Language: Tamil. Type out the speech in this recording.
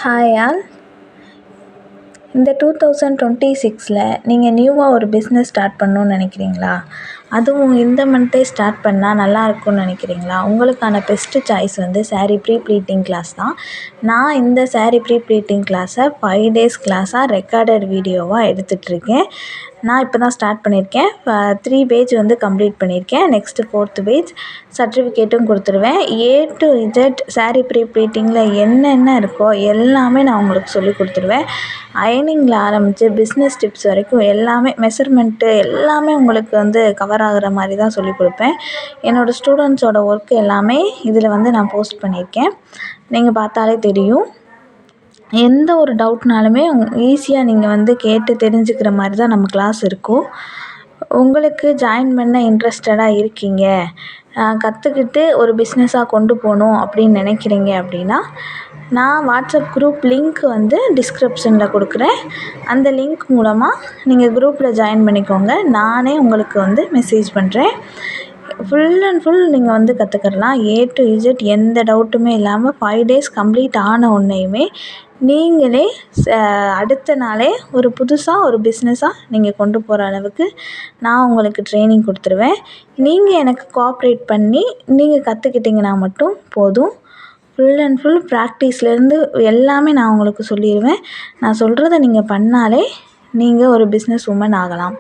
Hi all. இந்த 2026ல் நீங்கள் நியூவாக ஒரு பிஸ்னஸ் ஸ்டார்ட் பண்ணணுன்னு நினைக்கிறீங்களா? அதுவும் இந்த மந்த்தே ஸ்டார்ட் பண்ணால் நல்லாயிருக்கும்னு நினைக்கிறீங்களா? உங்களுக்கான பெஸ்ட்டு சாய்ஸ் வந்து ஸாரீ ப்ரீ ப்ளீட்டிங் கிளாஸ் தான். நான் இந்த ஸாரீ ப்ரீ ப்ளீட்டிங் கிளாஸை 5 டேஸ் கிளாஸாக ரெக்கார்டட் வீடியோவாக எடுத்துகிட்ருக்கேன். நான் இப்போ தான் ஸ்டார்ட் பண்ணியிருக்கேன். 3 பேஜ் வந்து கம்ப்ளீட் பண்ணியிருக்கேன். நெக்ஸ்ட்டு 4th பேஜ் சர்டிஃபிகேட்டும் கொடுத்துருவேன். A to Z sari pre ப்ளீட்டிங்கில் என்னென்ன இருக்கோ எல்லாமே நான் உங்களுக்கு சொல்லி கொடுத்துருவேன். அயனிங்கில் ஆரம்பித்து பிஸ்னஸ் டிப்ஸ் வரைக்கும் எல்லாமே, மெஷர்மெண்ட்டு எல்லாமே உங்களுக்கு வந்து கவர் ஆகிற மாதிரி தான் சொல்லிக் கொடுப்பேன். என்னோடய ஸ்டூடெண்ட்ஸோட ஒர்க் எல்லாமே இதில் வந்து நான் போஸ்ட் பண்ணியிருக்கேன். நீங்கள் பார்த்தாலே தெரியும். எந்த ஒரு டவுட்னாலுமே ஈஸியாக நீங்கள் வந்து கேட்டு தெரிஞ்சுக்கிற மாதிரி தான் நம்ம கிளாஸ் இருக்கும். உங்களுக்கு ஜாயின் பண்ண இன்ட்ரெஸ்டடாக இருக்கீங்க, கற்றுக்கிட்டு ஒரு பிஸ்னஸாக கொண்டு போகணும் அப்படின்னு நினைக்கிறீங்க அப்படின்னா, நான் வாட்ஸ்அப் குரூப் லிங்க் வந்து டிஸ்கிரிப்ஷனில் கொடுக்குறேன். அந்த லிங்க் மூலமாக நீங்கள் குரூப்பில் ஜாயின் பண்ணிக்கோங்க. நானே உங்களுக்கு வந்து மெசேஜ் பண்ணுறேன். ஃபுல் அண்ட் ஃபுல் நீங்கள் வந்து கற்றுக்கிடலாம். A to Z எந்த டவுட்டுமே இல்லாமல் 5 டேஸ் கம்ப்ளீட் ஆன உடனேயுமே நீங்களே அடுத்த நாளே ஒரு புதுசாக ஒரு பிஸ்னஸாக நீங்கள் கொண்டு போகிற அளவுக்கு நான் உங்களுக்கு ட்ரைனிங் கொடுத்துருவேன். நீங்கள் எனக்கு கோஆப்ரேட் பண்ணி நீங்கள் கற்றுக்கிட்டிங்கன்னா மட்டும் போதும். ஃபுல் அண்ட் ஃபுல் ப்ராக்டிஸ்லேருந்து எல்லாமே நான் உங்களுக்கு சொல்லிடுவேன். நான் சொல்கிறத நீங்கள் பண்ணாலே நீங்கள் ஒரு பிஸ்னஸ் உமன் ஆகலாம்.